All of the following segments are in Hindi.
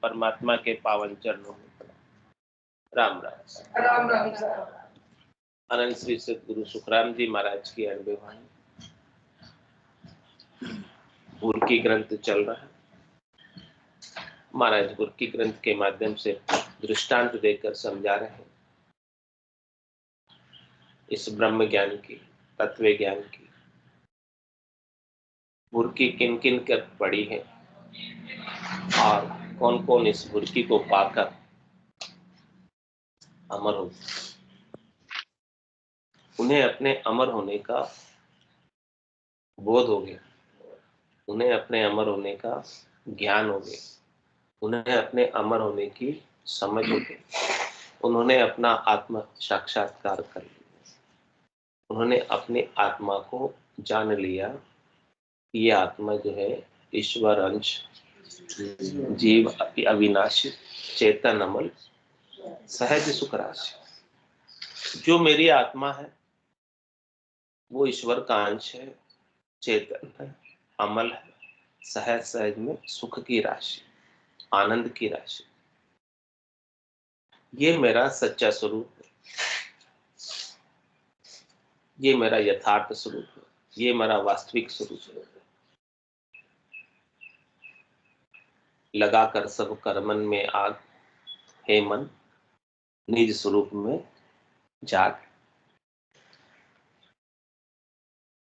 परमात्मा के पावन चरणों में राम राम। राम राम सर। अनंत श्री सदगुरु सुखराम जी महाराज की अणबे वाणी। बुर्की ग्रंथ चल रहा है। महाराज बुर्की ग्रंथ के माध्यम से दृष्टांत देकर समझा रहे हैं इस ब्रह्म ज्ञान की, तत्व ज्ञान की। बुर्की किन किन कर पड़ी है और कौन कौन इस बुर्की को पाकर अमर हो, उन्हें अपने अमर होने का बोध हो गया, उन्हें अपने अमर होने का ज्ञान हो गया, उन्हें अपने अमर होने की समझ हो गई। उन्होंने अपना आत्म साक्षात्कार कर लिया। उन्होंने अपने आत्मा को जान लिया। ये आत्मा जो है ईश्वर अंश, जीव अविनाशी, चेतन अमल, सहज सुख राशि। जो मेरी आत्मा है वो ईश्वर का अंश है, चेतन है, अमल है, सहज सहज में सुख की राशि, आनंद की राशि। ये मेरा सच्चा स्वरूप है, ये मेरा यथार्थ स्वरूप है, ये मेरा वास्तविक स्वरूप है। लगाकर सब कर्मन में आग, हे मन निज स्वरूप में जाग।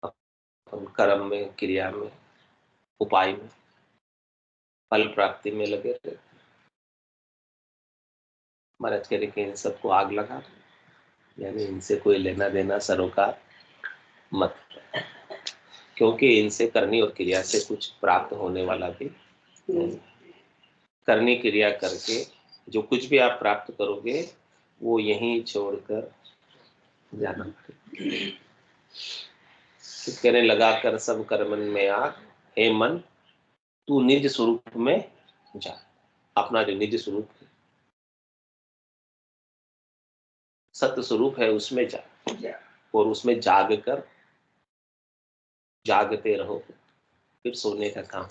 अपन कर्म में, क्रिया में, उपाय में, फल प्राप्ति में लगे रहते। महाराज कह रहे कि इन सबको आग लगा दो, यानी इनसे कोई लेना देना सरोकार मत, क्योंकि इनसे करनी और क्रिया से कुछ प्राप्त होने वाला भी नहीं। करनी क्रिया करके जो कुछ भी आप प्राप्त करोगे वो यहीं छोड़कर जाना पड़ेगा। तो कहने लगा कर सब कर्मन में आग, हे मन तू निज स्वरूप में जा। अपना जो निज स्वरूप है, सत्य स्वरूप है, उसमें जा और उसमें जाग कर जागते रहो। फिर सोने का काम,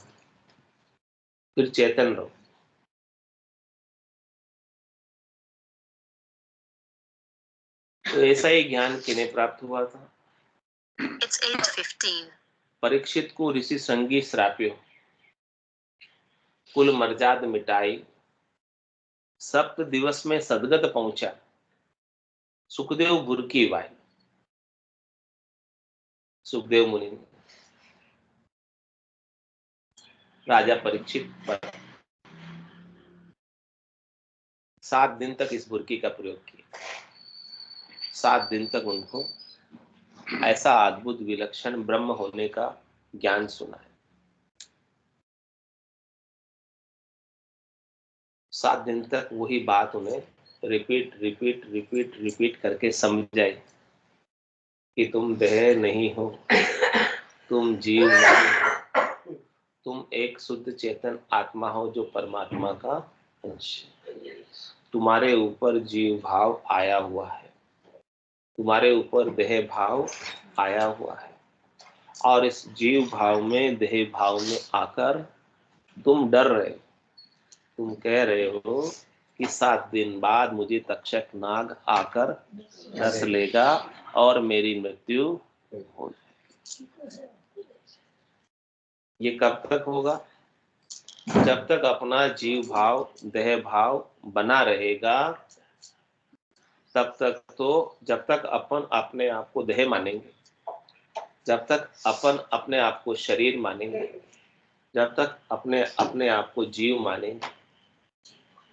फिर चेतन रहो। तो ऐसा ही ज्ञान किन्हें प्राप्त हुआ था? It's 8:15. परीक्षित को ऋषि संगी श्राप्यो, कुल मर्जाद मिटाई, सप्त दिवस में सदगत पहुंचा, सुखदेव बुर्की वाई। सुखदेव मुनि ने राजा परीक्षित पर 7 दिन तक इस बुर्की का प्रयोग किया। 7 दिन तक उनको ऐसा अद्भुत विलक्षण ब्रह्म होने का ज्ञान सुना है। 7 दिन तक वही बात उन्हें रिपीट रिपीट रिपीट रिपीट करके समझाई कि तुम देह नहीं हो, तुम जीव नहीं हो, तुम एक शुद्ध चेतन आत्मा हो जो परमात्मा का अंश है। तुम्हारे ऊपर जीव भाव आया हुआ है, तुम्हारे ऊपर देह भाव आया हुआ है, और इस जीव भाव में, देह भाव में आकर तुम डर रहे हो। तुम कह रहे हो कि 7 दिन बाद मुझे तक्षक नाग आकर डस लेगा और मेरी मृत्यु हो जाएगी। ये कब तक होगा? जब तक अपना जीव भाव, देह भाव बना रहेगा, तब तक तो, जब तक अपन अपने आप को देह मानेंगे, जब तक अपन अपने आप को शरीर मानेंगे, जब तक अपने आप को जीव मानेंगे,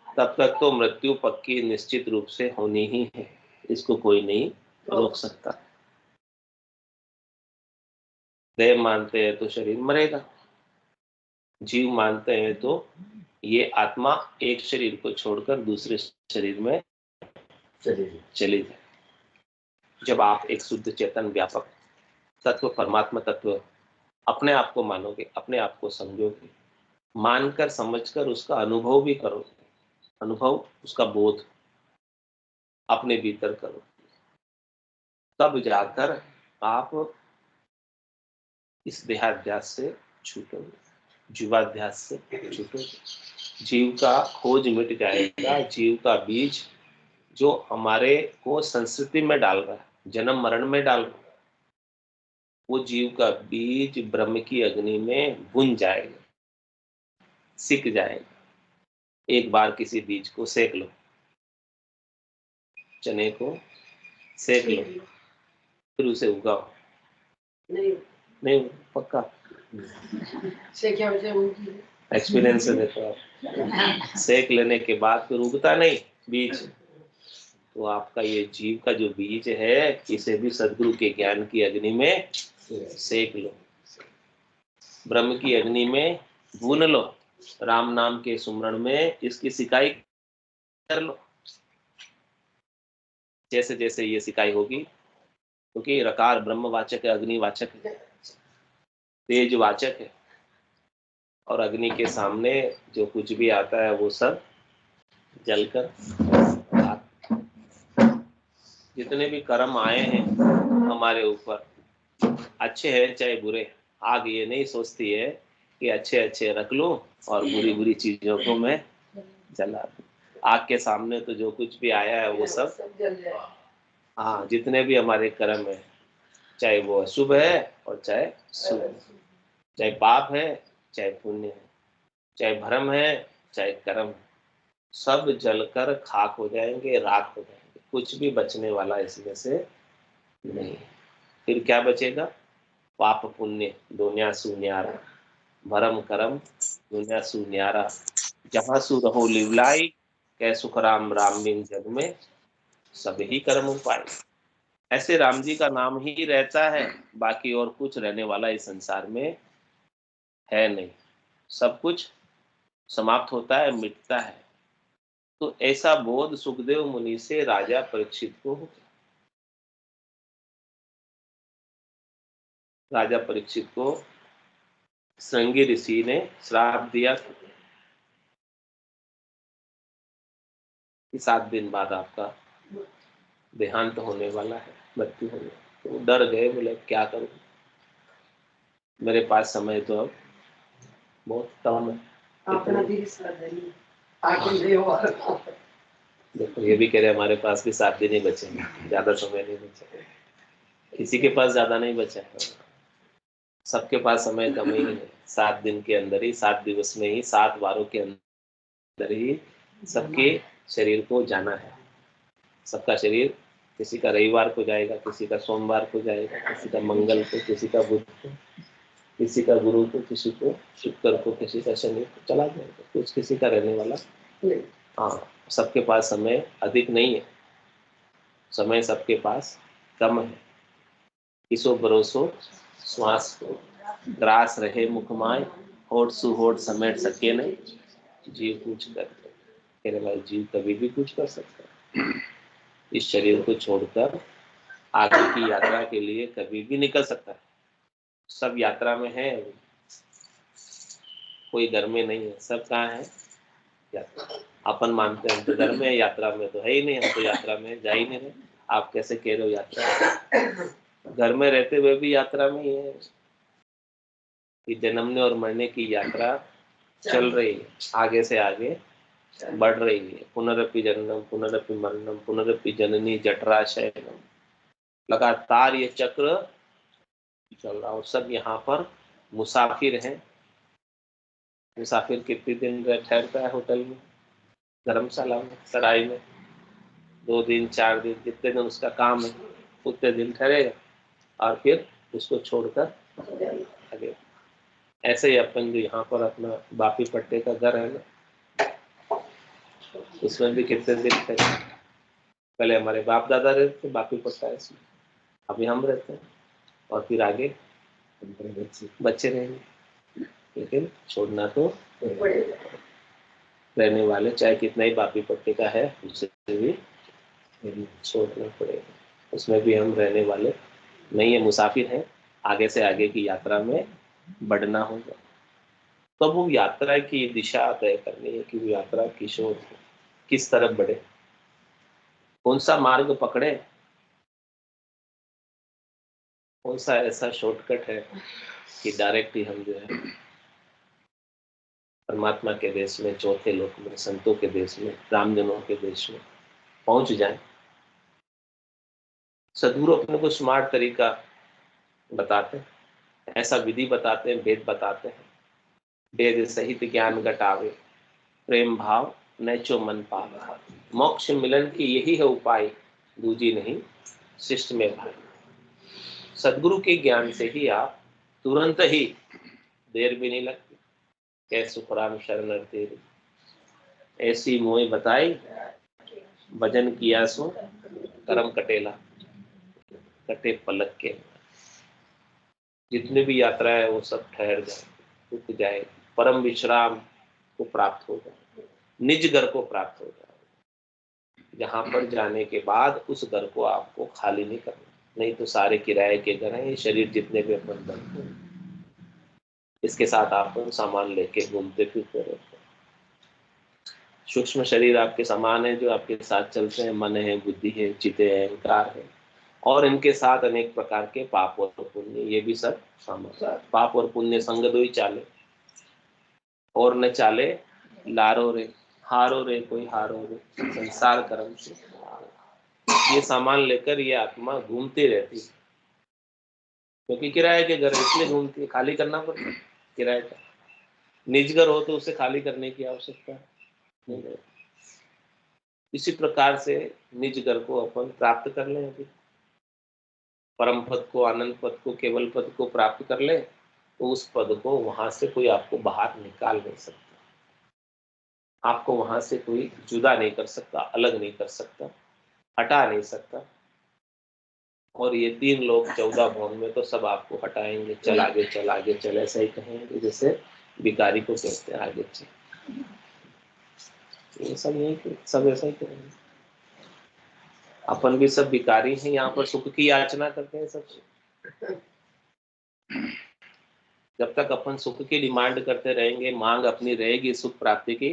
तब तक तो मृत्यु पक्की निश्चित रूप से होनी ही है। इसको कोई नहीं रोक सकता। देह मानते हैं तो शरीर मरेगा, जीव मानते हैं तो ये आत्मा एक शरीर को छोड़कर दूसरे शरीर में चली जाए। जब आप एक शुद्ध चेतन व्यापक तत्व, परमात्मा तत्व अपने आप को मानोगे, अपने आप को समझोगे, मानकर समझकर उसका अनुभव भी करोगे, अनुभव उसका बोध अपने भीतर करो, तब जाकर आप इस देहाध्यास से छूटोगे। जीवाध्यास से छूटोगे, जीव का खोज मिट जाएगा। जीव का बीज जो हमारे को संस्कृति में डाल रहा है, जन्म मरण में डाल रहा है, वो जीव का बीज ब्रह्म की अग्नि में भुन जाएगा, सिक जाएगा। एक बार किसी बीज को सेक लो, चने को सेक लो, फिर उसे उगाओ। नहीं पक्का एक्सपीरियंस से देखो आप। सेक लेने के बाद फिर उगता नहीं बीज। तो आपका ये जीव का जो बीज है, इसे भी सदगुरु के ज्ञान की अग्नि में सेक लो, ब्रह्म की अग्नि में भून लो, राम नाम के सुमरण में इसकी सिकाई कर लो। जैसे जैसे ये सिकाई होगी, क्योंकि रकार ब्रह्मवाचक है, अग्निवाचक है, तेजवाचक है, और अग्नि के सामने जो कुछ भी आता है वो सब जलकर जितने भी कर्म आए हैं हमारे ऊपर, अच्छे हैं चाहे बुरे, आग ये नहीं सोचती है कि अच्छे अच्छे रख लूं और बुरी बुरी चीजों को मैं जला दूं। आग के सामने तो जो कुछ भी आया है वो सब हाँ, जितने भी हमारे कर्म है, चाहे वो अशुभ है और चाहे शुभ है, चाहे पाप है चाहे पुण्य है, चाहे भ्रम है चाहे कर्म है, सब जलकर खाक हो जाएंगे, राख हो जाएंगे, कुछ भी बचने वाला इसमें से नहीं। फिर क्या बचेगा? पाप पुण्य दुनिया सुन्यारा, भरम करम दुनिया सुन्यारा, जहां सु रहो लिवलाई, कै सुख राम राम बिन जग में सब ही कर्म उपाय। ऐसे राम जी का नाम ही रहता है, बाकी और कुछ रहने वाला इस संसार में है नहीं। सब कुछ समाप्त होता है, मिटता है। तो ऐसा बोध सुखदेव मुनि से राजा परीक्षित को हो गया। राजा परीक्षित को श्रृंगी ऋषि ने श्राप दिया कि 7 दिन बाद आपका देहांत होने वाला है, मृत्यु होने। तो डर गए, बोले क्या करूं, मेरे पास समय तो अब बहुत कम है। देखो ये भी कह रहे हमारे पास भी 7 दिन ही बचे, ज्यादा समय नहीं बचा, किसी के पास ज्यादा नहीं बचा है, सबके पास समय कम ही है। 7 दिन के अंदर ही, 7 दिवस में ही, 7 वारों के अंदर ही सबके शरीर को जाना है। सबका शरीर, किसी का रविवार को जाएगा, किसी का सोमवार को जाएगा, किसी का मंगल को, किसी का बुध को, किसी का गुरु को, किसी को शुक्र को, किसी का शनि को चला जाएगा, कुछ किसी का रहने वाला नहीं। हाँ, सबके पास समय अधिक नहीं है, समय सबके पास कम है। किसो भरोसो श्वास को, ग्रास रहे मुखमाय, होठ सुहोठ समेट सके नहीं, जीव कुछ कर कहने वाले जीव कभी भी कुछ कर सकता है। इस शरीर को छोड़कर आगे की यात्रा के लिए कभी भी निकल सकता है। सब यात्रा में है, कोई घर में नहीं है, सब कहाँ है? यात्रा। अपन मानते हैं तो घर में है, यात्रा में तो है ही नहीं, हम तो यात्रा में जा ही नहीं रहे। आप कैसे कह रहे हो यात्रा? घर में रहते हुए भी यात्रा में ही है कि जन्मने और मरने की यात्रा चल रही है, आगे से आगे बढ़ रही है। पुनरपि जन्म पुनरपि मरणम पुनरपि जननी जठराशयनम, लगातार ये चक्र चल रहा, और सब यहाँ पर मुसाफिर हैं। मुसाफिर कितने दिन ठहरता है होटल में, धर्मशाला में, सराय में? 2 दिन 4 दिन, जितने दिन उसका काम है उतने दिन ठहरेगा और फिर उसको छोड़कर आगे। ऐसे ही अपन जो यहाँ पर अपना बापी पट्टे का घर है ना, उसमें भी कितने दिन थे। पहले हमारे बाप दादा रहते थे बापी पट्टा इसमें, अभी हम रहते हैं, और फिर आगे बच्चे रहेंगे, लेकिन छोड़ना तो रहने वाले चाहे कितना ही बापी पट्टे का है, उससे भी छोड़ना पड़ेगा। उसमें भी हम रहने वाले नहीं है, मुसाफिर हैं। आगे से आगे की यात्रा में बढ़ना होगा। तो वो यात्रा की दिशा तय करनी है कि वो यात्रा किस तरफ बढ़े, कौन सा मार्ग पकड़े, कौन सा ऐसा शॉर्टकट है कि डायरेक्ट ही हम जो है परमात्मा के देश में, चौथे लोक में, संतों के देश में, रामजनों के देश में पहुंच जाएं। सदगुरु अपने को स्मार्ट तरीका बताते हैं, ऐसा विधि बताते हैं, वेद बताते हैं। वेद सहित ज्ञान घटावे, प्रेम भाव नैचो मन पावे। मोक्ष मिलन की यही है उपाय, दूजी नहीं शिष्ट में भाई। सदगुरु के ज्ञान से ही आप तुरंत ही, देर भी नहीं लगती, कैसु प्राण शरण तेरी, ऐसी मोह बताई भजन किया सो करम कटेला, कटे पलक के। जितने भी यात्रा है वो सब ठहर जाए, रुक जाए, परम विश्राम को प्राप्त हो जाए, निज घर को प्राप्त हो जाए। जहां पर जाने के बाद उस घर को आपको खाली नहीं करना, नहीं तो सारे किराए के घर हैं, ये शरीर जितने भी अपन बनते हैं, इसके साथ आप सामान लेके घूमते फिरते रहते हैं। सूक्ष्म शरीर आपके समान है जो आपके साथ चलते हैं, मन है, बुद्धि है, चित्त है, अहंकार है, और इनके साथ अनेक प्रकार के पाप और पुण्य, ये भी सब सामान। पाप और पुण्य संग दो ही चाले, और न चाले लारो रे, हारो रे कोई हारो रे, संसार कर्म से। ये सामान लेकर ये आत्मा घूमती रहती है, क्योंकि किराए के घर इसलिए घूमती है, खाली करना पड़ता है किराए का। निज घर हो तो उसे खाली करने की आवश्यकता नहीं है। इसी प्रकार से निज घर को अपन प्राप्त कर लें, अभी परम पद को, आनंद पद को, केवल पद को प्राप्त कर ले, तो उस पद को वहां से कोई आपको बाहर निकाल नहीं सकता, आपको वहां से कोई जुदा नहीं कर सकता, अलग नहीं कर सकता, हटा नहीं सकता। और ये 3 लोग 14 भवन में तो सब आपको हटाएंगे, चल आगे चल आगे चल, ऐसा ही कहेंगे जैसे भिखारी को कहते हैं आगे चल। ये सब नहीं, सब ऐसा ही करेंगे। अपन भी सब भिखारी हैं, यहाँ पर सुख की याचना करते हैं सबसे। जब तक अपन सुख की डिमांड करते रहेंगे, मांग अपनी रहेगी सुख प्राप्ति की,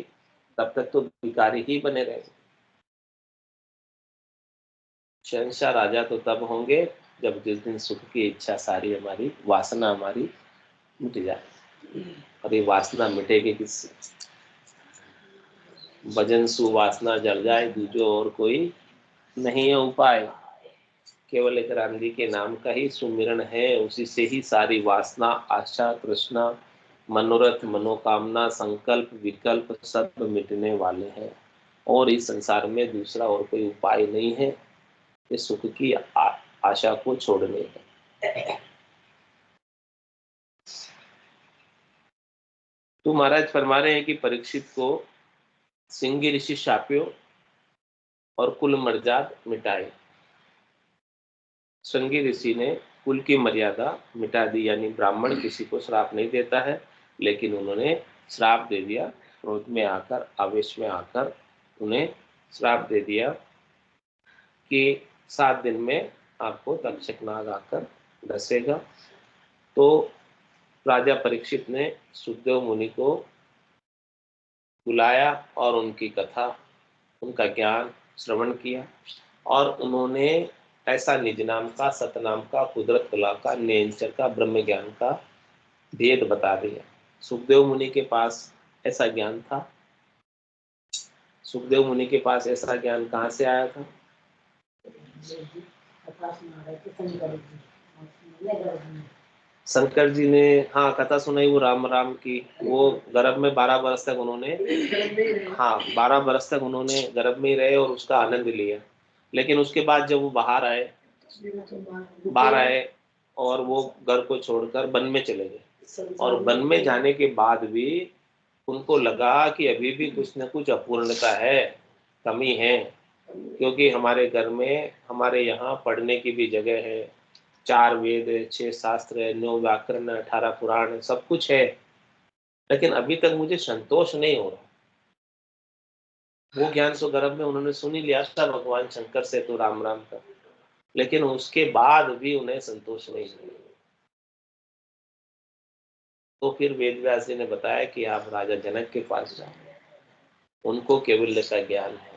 तब तक तो भिखारी ही बने रहेंगे। शहंशाह राजा तो तब होंगे जब जिस दिन सुख की इच्छा सारी, हमारी वासना हमारी मिट जाए। और ये वासना मिटेगी किससे? भजन सुवासना जल जाए, दूजो और कोई नहीं है उपाय। केवल एक राम जी के नाम का ही सुमिरन है, उसी से ही सारी वासना, आशा, तृष्णा, मनोरथ, मनोकामना, संकल्प, विकल्प सब मिटने वाले हैं। और इस संसार में दूसरा और कोई उपाय नहीं है कि सुख की आशा को छोड़ने का। तो महाराज फरमा रहे हैं कि परीक्षित को सिंह ऋषि शापियो और कुल मर्याद मिटाए। श्रृंगी ऋषि ने कुल की मर्यादा मिटा दी, यानी ब्राह्मण किसी को श्राप नहीं देता है, लेकिन उन्होंने श्राप दे दिया, क्रोध में आकर, आवेश में आकर उन्हें श्राप दे दिया कि 7 दिन में आपको तक्षक नाग आकर डसेगा। तो राजा परीक्षित ने सुखदेव मुनि को बुलाया और उनकी कथा, उनका ज्ञान श्रवण किया, और उन्होंने ऐसा निज नाम का, सतनाम का, कुदरत कला का, नेंचर का, ब्रह्म ज्ञान का भेद बता दिया। सुखदेव मुनि के पास ऐसा ज्ञान था। सुखदेव मुनि के पास ऐसा ज्ञान कहाँ से आया था? शंकर जी ने, हाँ, कथा सुनाई वो राम राम की। वो गर्भ में 12 बरस तक उन्होंने, हाँ, 12 बरस तक उन्होंने गर्भ में ही रहे और उसका आनंद लिया। लेकिन उसके बाद जब वो बाहर आए और वो घर को छोड़कर वन में चले गए, और वन में जाने के बाद भी उनको लगा कि अभी भी कुछ न कुछ अपूर्णता है, कमी है, क्योंकि हमारे घर में, हमारे यहाँ पढ़ने की भी जगह है, 4 वेद है, 6 शास्त्र है, 9 व्याकरण, 18 पुराण, सब कुछ है, लेकिन अभी तक मुझे संतोष नहीं हो रहा। वो ज्ञान तो गर्भ में उन्होंने सुन ही लिया था भगवान शंकर से, तो राम राम का, लेकिन उसके बाद भी उन्हें संतोष नहीं हुआ। तो फिर वेद व्यास जी ने बताया कि आप राजा जनक के पास जाओ, उनको केवल्य का ज्ञान है,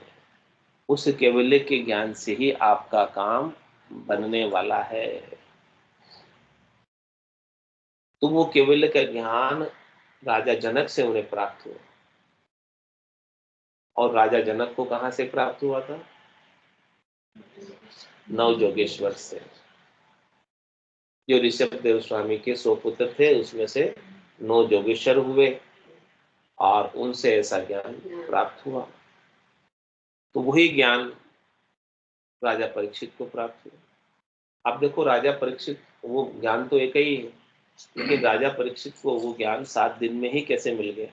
उस केवल्य के ज्ञान से ही आपका काम बनने वाला है। तो वो केवल्य का ज्ञान राजा जनक से उन्हें प्राप्त हुआ। और राजा जनक को कहां से प्राप्त हुआ था? नव जोगेश्वर से। जो ऋषभ देव स्वामी के 100 पुत्र थे उसमें से 9 जोगेश्वर हुए और उनसे ऐसा ज्ञान प्राप्त हुआ। तो वही ज्ञान राजा परीक्षित को प्राप्त हुआ। अब देखो राजा परीक्षित, वो ज्ञान तो एक ही है, लेकिन राजा परीक्षित को वो ज्ञान 7 दिन में ही कैसे मिल गया?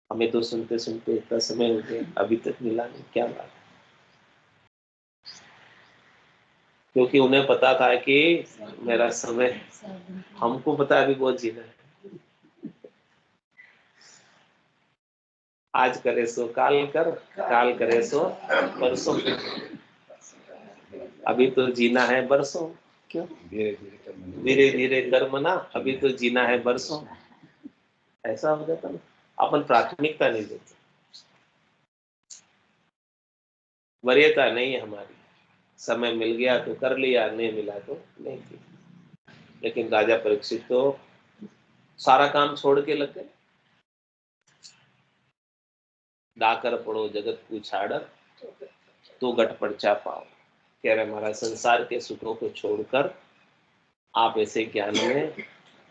हमें तो सुनते सुनते इतना समय हो गया, अभी तक मिला नहीं। क्या बात? क्योंकि उन्हें पता था कि मेरा समय, हमको पता है अभी बहुत जीना है। आज करे सो काल कर, काल करे सो परसों। अभी तो जीना है बरसों। क्यों? धीरे धीरे कर्म ना, अभी तो जीना है बरसों। ऐसा हो जाता ना, अपन प्राथमिकता नहीं देते, वरीयता नहीं है हमारी। समय मिल गया तो कर लिया, नहीं मिला तो नहीं किया। लेकिन राजा परीक्षित तो सारा काम छोड़ के लग गए। डाकर पड़ो जगत को छाड़र, तो गट पड़चा पाओ। कह रहे महाराज संसार के सुखों को छोड़कर आप ऐसे ज्ञान में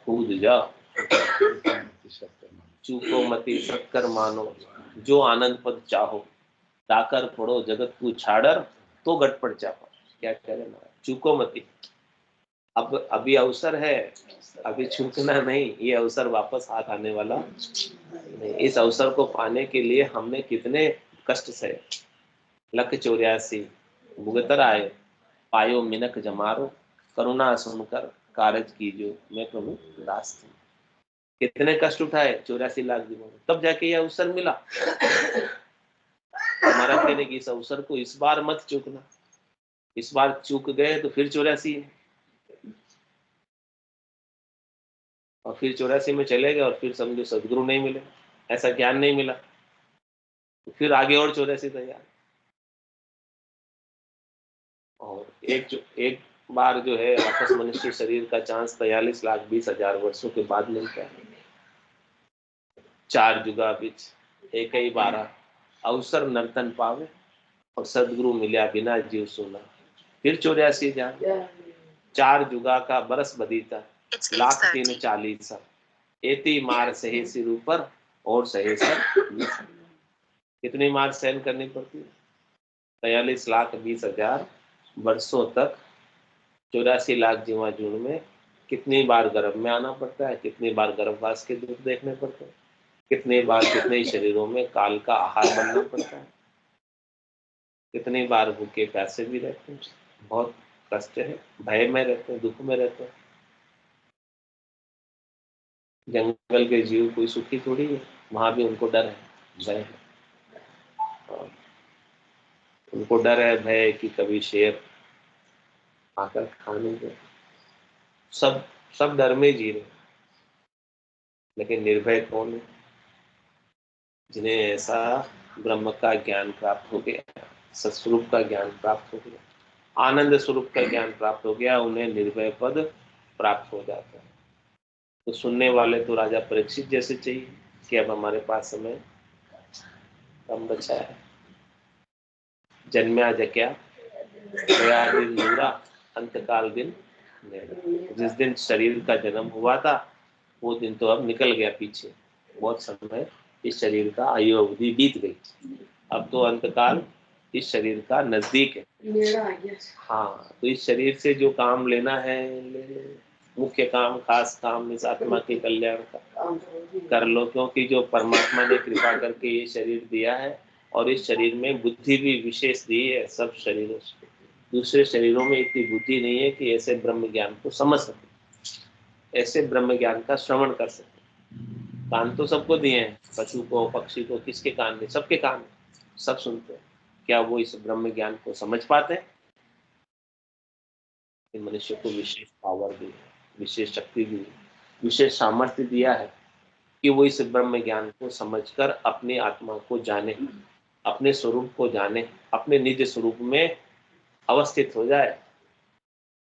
कूद जाओ। चूको मति सत्कर मानो, जो आनंद पद चाहो। डाकर पड़ो जगत को छाड़र, तो गट पड़चा पाओ। क्या कह रहे महाराज? चूको मति। अब अभी अवसर है, अभी चूकना नहीं। ये अवसर वापस हाथ आने वाला नहीं। इस अवसर को पाने के लिए हमने कितने कष्ट सहे। लख 84 भुगतर आए, पायो मिनक जमारो। करुणा सुनकर कारज कीजो, मैं प्रभु दास हूं। कितने कष्ट उठाए 84 लाख दिनों में, तब जाके यह अवसर मिला। हमारा कहने की इस अवसर को इस बार मत चूकना। इस बार चूक गए तो फिर 84 है, और फिर 84 में चले गए और फिर समझो सदगुरु नहीं मिले, ऐसा ज्ञान नहीं मिला, तो फिर आगे और 84 तैयार। और एक बार जो है वापस मनुष्य शरीर का चांस 43,20,000 वर्षों के बाद मिलता है। 4 जुगा बीच एक ही बारा, अवसर नर्तन पावे। और सदगुरु मिल्या बिना जीव सुना, फिर 84 जान। 4 जुगा का बरस बदीता, It's लाख 8:30. 3 40। एती मार सहे सिर ऊपर, और सहे सर। कितनी मार सहन करनी पड़ती है? 43,20,000 वर्षों तक 84 लाख जीवा जून में कितनी बार गर्भ में आना पड़ता है, कितनी बार गर्भवास के दुख देखने पड़ते हैं, कितनी बार कितने शरीरों में काल का आहार बनना पड़ता है, कितनी बार भूखे प्यासे भी रहते हैं। बहुत कष्ट है, भय में रहते हैं, दुख में रहते हैं। जंगल के जीव कोई सुखी थोड़ी है, वहां भी उनको डर है, भय है। उनको डर है, भय कि कभी शेर आकर खाने दे। सब सब डर में जी रहे। लेकिन निर्भय कौन है? जिन्हें ऐसा ब्रह्म का ज्ञान प्राप्त हो गया, सत्स्वरूप का ज्ञान प्राप्त हो गया, आनंद स्वरूप का ज्ञान प्राप्त हो गया, उन्हें निर्भय पद प्राप्त हो जाता है। तो सुनने वाले तो राजा परीक्षित जैसे चाहिए कि अब हमारे पास समय कम बचा है। जन्म्या जक्या गया दिन दूरा, अंतकाल दिन नेड़ा। जिस दिन शरीर का जन्म हुआ था वो दिन तो अब निकल गया पीछे। बहुत समय इस शरीर का आयु अवधि बीत गई। अब तो अंतकाल इस शरीर का नजदीक है। हाँ, तो इस शरीर से जो काम लेना है ले लो। मुख्य काम, खास काम इस आत्मा के कल्याण का कर लो, क्योंकि जो परमात्मा ने कृपा करके ये शरीर दिया है, और इस शरीर में बुद्धि भी विशेष दी है सब शरीरों से। दूसरे शरीरों में इतनी बुद्धि नहीं है कि ऐसे ब्रह्म ज्ञान को समझ सके, ऐसे ब्रह्म ज्ञान का श्रवण कर सके। कान तो सबको दिए हैं, पशु को, पक्षी को, किसके कान नहीं? सबके कान, सब सुनते हैं। क्या वो इस ब्रह्म ज्ञान को समझ पाते हैं? मनुष्य को विशेष पावर दी है, विशेष शक्ति दी है, विशेष सामर्थ्य दिया है कि वो इस ब्रह्म ज्ञान को समझकर अपनी आत्मा को जाने, अपने स्वरूप को जाने, अपने निज स्वरूप में अवस्थित हो जाए,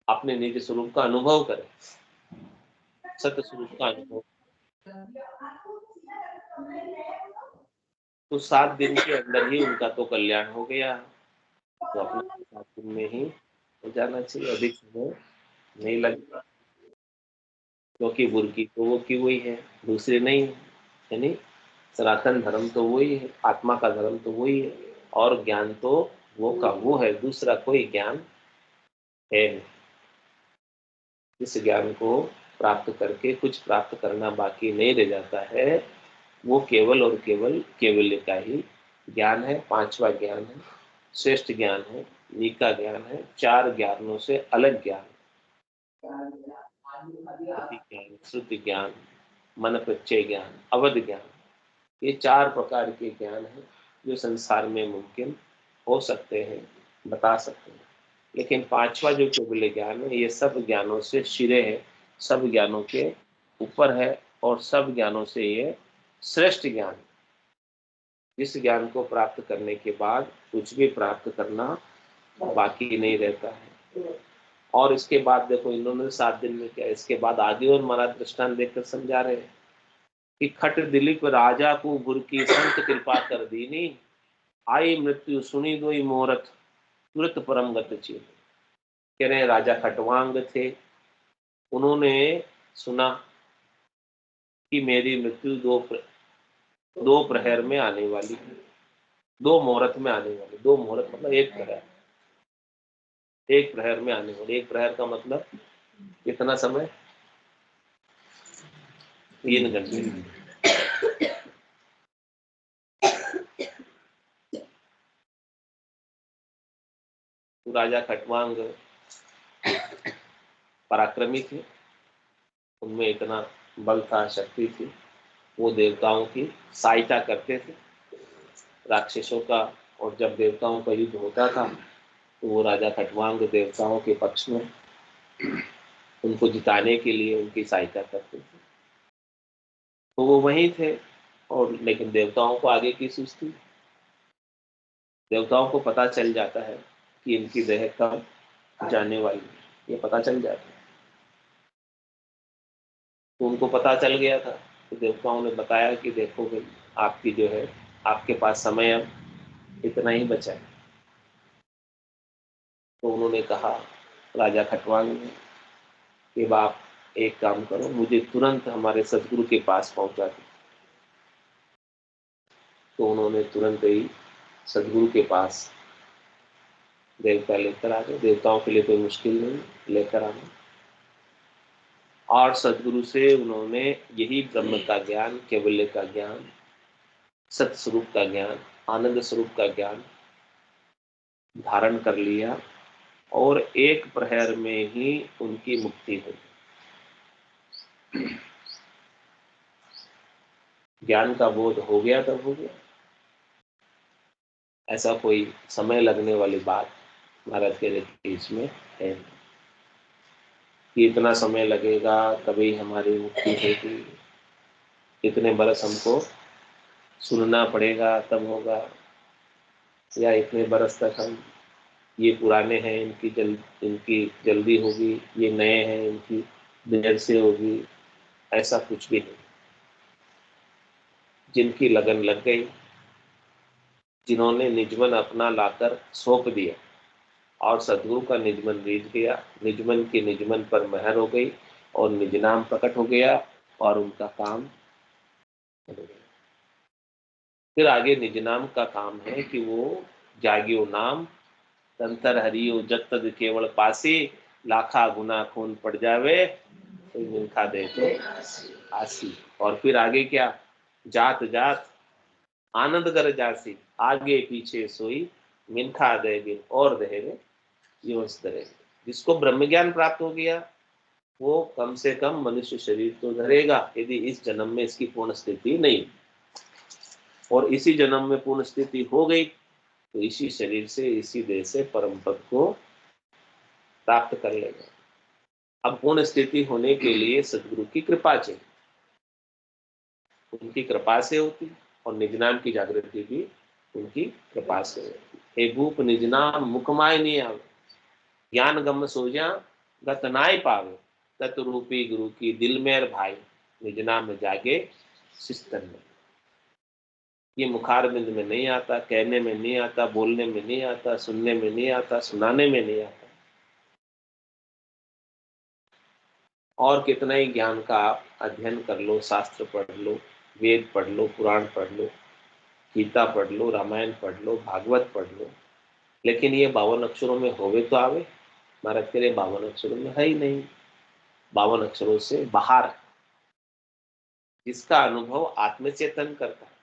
अपने निज स्वरूप का अनुभव करे, सत्य स्वरूप का अनुभव। तो 7 दिन के अंदर ही उनका तो कल्याण हो गया, तो अपना 7 दिन में ही हो जाना चाहिए, अधिक समय नहीं लगेगा, क्योंकि बुर्की तो वो की वही है, दूसरे नहीं है, यानी सनातन धर्म तो वही है, आत्मा का धर्म तो वही है, और ज्ञान तो वो का वो है, दूसरा कोई ज्ञान है नहीं। इस ज्ञान को प्राप्त करके कुछ प्राप्त करना बाकी नहीं रह जाता है, वो केवल और केवल केवल्य का ही ज्ञान है, पांचवा ज्ञान है, श्रेष्ठ ज्ञान है, नीका ज्ञान है, 4 ज्ञानों से अलग ज्ञान, ज्ञान, शुद्ध ज्ञान, मन प्रत्यय ज्ञान, अवध ज्ञान, ये 4 प्रकार के ज्ञान हैं जो संसार में मुमकिन हो सकते हैं, बता सकते हैं। लेकिन पांचवा जो केवल ज्ञान है, ये सब ज्ञानों से शिरे है, सब ज्ञानों के ऊपर है, और सब ज्ञानों से ये श्रेष्ठ ज्ञान, जिस ज्ञान को प्राप्त करने के बाद कुछ भी प्राप्त करना बाकी नहीं रहता है। और इसके बाद देखो इन्होंने 7 दिन में क्या, इसके बाद आगे और महाराज दृष्टांत देखकर समझा रहे हैं कि खट दिलीप राजा को गुर की संत कृपा कर दीनी, आई मृत्यु सुनी दोई मोरत, तुरंत परम गत चीन। कह रहे राजा खटवांग थे, उन्होंने सुना कि मेरी मृत्यु दो प्रहर में आने वाली है, 2 मुहूर्त में आने वाली, 2 मुहूर्त मतलब 1 प्रहर, 1 प्रहर में आने वाली, 1 प्रहर का मतलब कितना समय, 3 घंटे। तो राजा खटवांग पराक्रमी थे, उनमें इतना बल था, शक्ति थी, वो देवताओं की सहायता करते थे राक्षसों का, और जब देवताओं का युद्ध होता था तो वो राजा खटवांग देवताओं के पक्ष में उनको जिताने के लिए उनकी सहायता करते थे। तो वो वहीं थे, और लेकिन देवताओं को आगे की सुस्ती, देवताओं को पता चल जाता है कि इनकी देह कब जाने वाली है, ये पता चल जाता है। तो उनको पता चल गया था, तो देवताओं ने बताया कि देखो भाई, आपकी जो है, आपके पास समय अब इतना ही बचा है। तो उन्होंने कहा राजा खटवांग ने कि आप एक काम करो, मुझे तुरंत हमारे सदगुरु के पास पहुंचा दो। तो उन्होंने तुरंत ही सदगुरु के पास देवता लेकर आ गए, देवताओं के लिए कोई मुश्किल नहीं, लेकर आ गए, और सदगुरु से उन्होंने यही ब्रह्म का ज्ञान, कैवल्य का ज्ञान, सत्य स्वरूप का ज्ञान, आनंद स्वरूप का ज्ञान धारण कर लिया, और 1 प्रहर में ही उनकी मुक्ति हुई। ज्ञान का बोध हो गया तब हो गया, ऐसा कोई समय लगने वाली बात महाराज के इसमें है कि इतना समय लगेगा तभी हमारी मुक्ति होगी, इतने बरस हमको सुनना पड़ेगा तब होगा, या इतने बरस तक हम, ये पुराने हैं इनकी जल्दी होगी, ये नए हैं इनकी देर से होगी, ऐसा कुछ भी नहीं। जिनकी लगन लग गई, जिन्होंने निजमन अपना लाकर सौंप दिया, और सदगुरु का निजमन रीझ गया, निजमन की निजमन पर मेहर हो गई, और निज नाम प्रकट हो गया, और उनका काम हो गया। फिर आगे निज नाम का काम है कि वो जागियो नाम, तंतर हरियो जग तद केवल पासी, लाखा गुना खून पड़ जावे तो मिलखा दे तो आसी। और फिर आगे क्या, जात जात आनंद कर जासी, आगे पीछे सोई मिनखा दे बिन और दे योस धरे। जिसको ब्रह्म ज्ञान प्राप्त हो गया वो कम से कम मनुष्य शरीर तो धरेगा, यदि इस जन्म में इसकी पूर्ण स्थिति नहीं, और इसी जन्म में पूर्ण स्थिति हो गई तो इसी शरीर से, इसी देह से परम पद को प्राप्त कर लेगा। अब पूर्ण स्थिति होने के लिए सदगुरु की कृपा चाहिए, उनकी कृपा से होती, और निज नाम की जागृति भी उनकी कृपा से होती। हे भूप निज नाम मुखमाय नहीं आवे, ज्ञान गम सोजा गत नाय पावे, तत्रूपी गुरु की दिल मेर भाई, निज नाम जागे शिस्तन में। ये मुखारबिंद में नहीं आता, कहने में नहीं आता, बोलने में नहीं आता, सुनने में नहीं आता, सुनाने में नहीं आता। और कितना ही ज्ञान का आप अध्ययन कर लो, शास्त्र पढ़ लो, वेद पढ़ लो, पुराण पढ़ लो, गीता पढ़ लो, रामायण पढ़ लो, भागवत पढ़ लो, लेकिन ये 52 अक्षरों में होवे तो आवे। महाराज के लिए 52 अक्षरों में है ही नहीं, 52 अक्षरों से बाहर है, जिसका अनुभव आत्मचेतन करता है।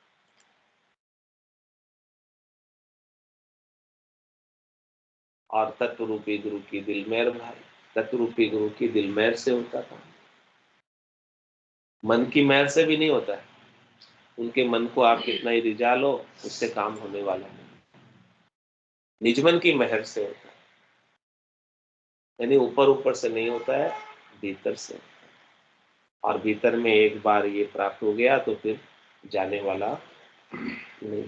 और तत्व रूपी गुरु की दिलमेर भाई, तत्व रूपी गुरु की दिलमेर से होता था, मन की मेहर से भी नहीं होता है। उनके मन को आप कितना ही रिझा लो, उससे काम होने वाला नहीं। निजमन की मेहर से होता है, यानी ऊपर ऊपर से नहीं होता है, भीतर से। और भीतर में एक बार ये प्राप्त हो गया तो फिर जाने वाला नहीं।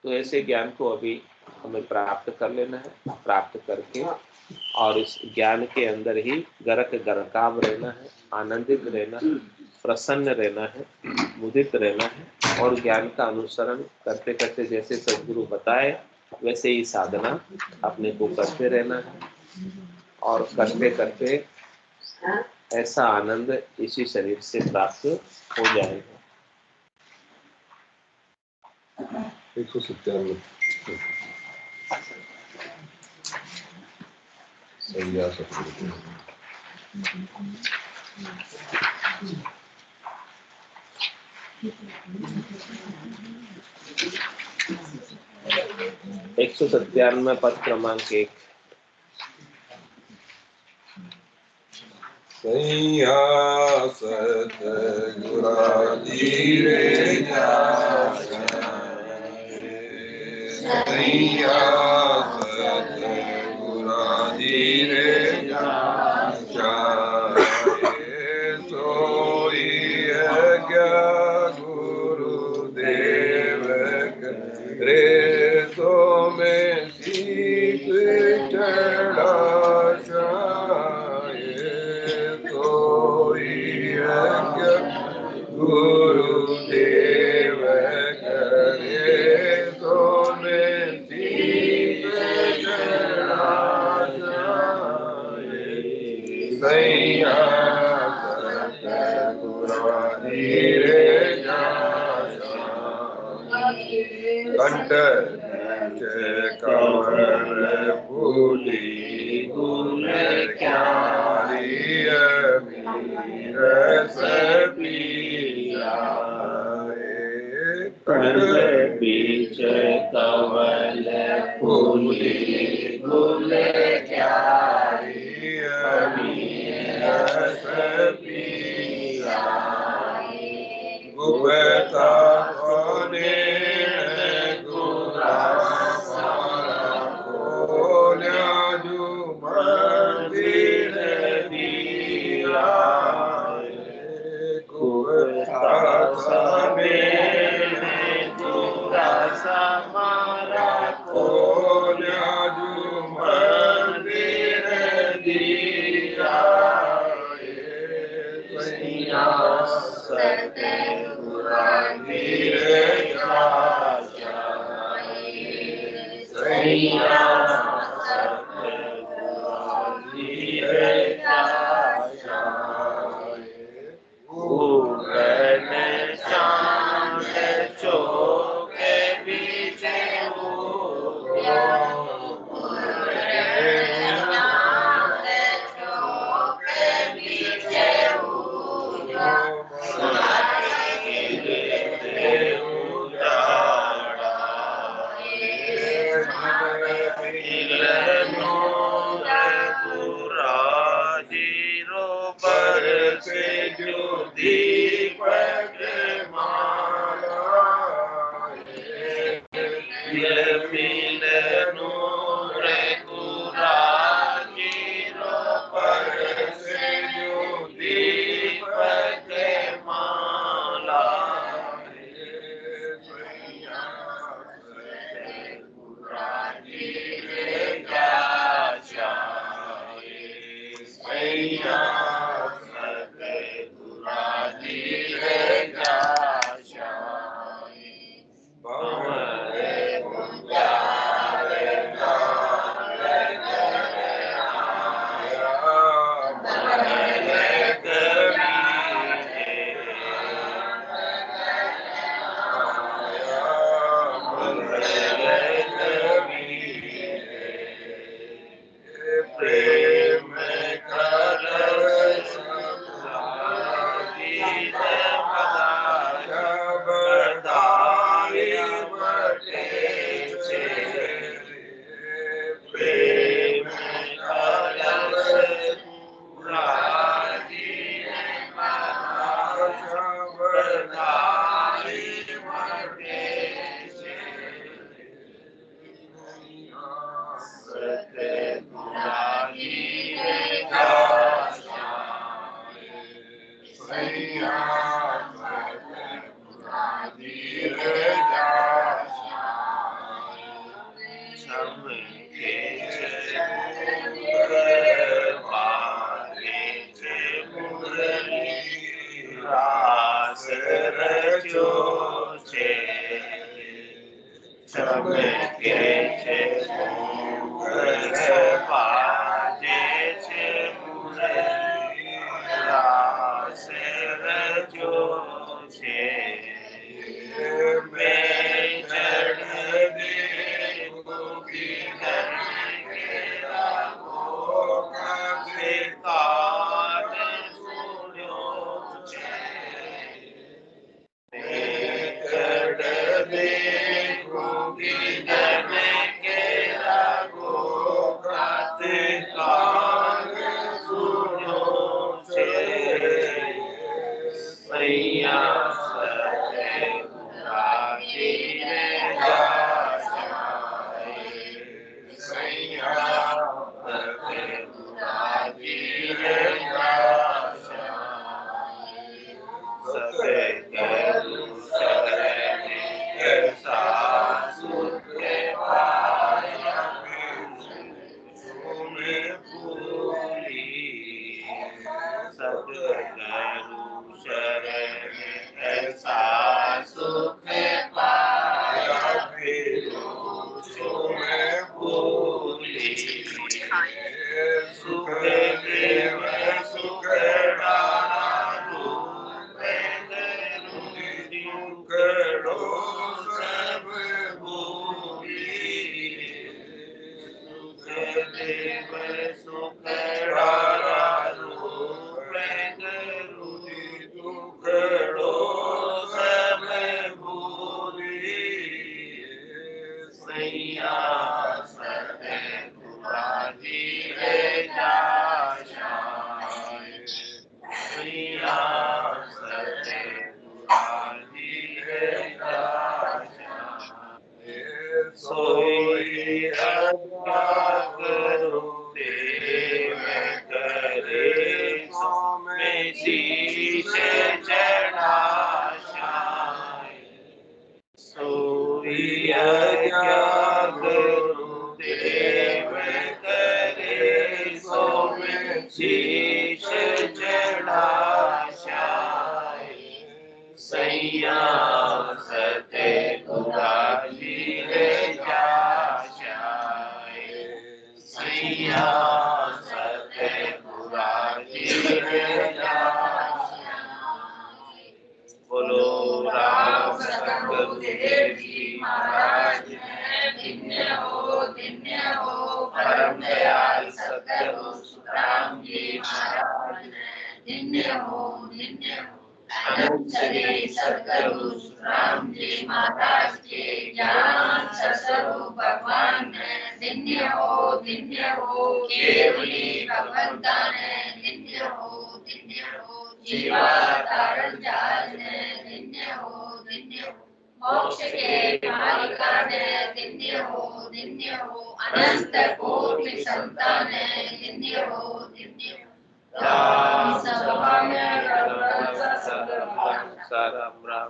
तो ऐसे ज्ञान को अभी हमें प्राप्त कर लेना है, प्राप्त करके और इस ज्ञान के अंदर ही गरक गरकाव रहना है, आनंदित रहना है, प्रसन्न रहना है, मुदित रहना है। और ज्ञान का अनुसरण करते करते जैसे सद्गुरु बताए वैसे ही साधना अपने को करते रहना है। और करते करते ऐसा आनंद इसी शरीर से प्राप्त हो जाएगा। 197 सही आ सकते। 197 पद क्रमांक 1। सैया सतगुरा धीरे सैया सतगुरा धीरे सोई है गुरुदेव रे तो में सीप चढ़ा गुरुदेव करे तो मैं सीप चढ़ा सैया सतगुरा धीरे कंठ कवर फूली गुल क्यारी रस पिया कंठ बीच कवल फूली गुल क्यारी रस पिया गुप्ता कोने गुरा मारा खोल्या जो मंदिर दिया गुप्ता कोने गुरा समारा खोल्या जो मंदिर दिया सतगुरा धीरे सैया सतगुरा धीरे उगन चांद चौके बीचे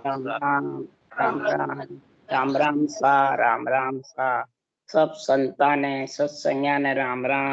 राम राम राम राम राम राम सा राम राम सा सब संतान सत्संज्ञान राम राम।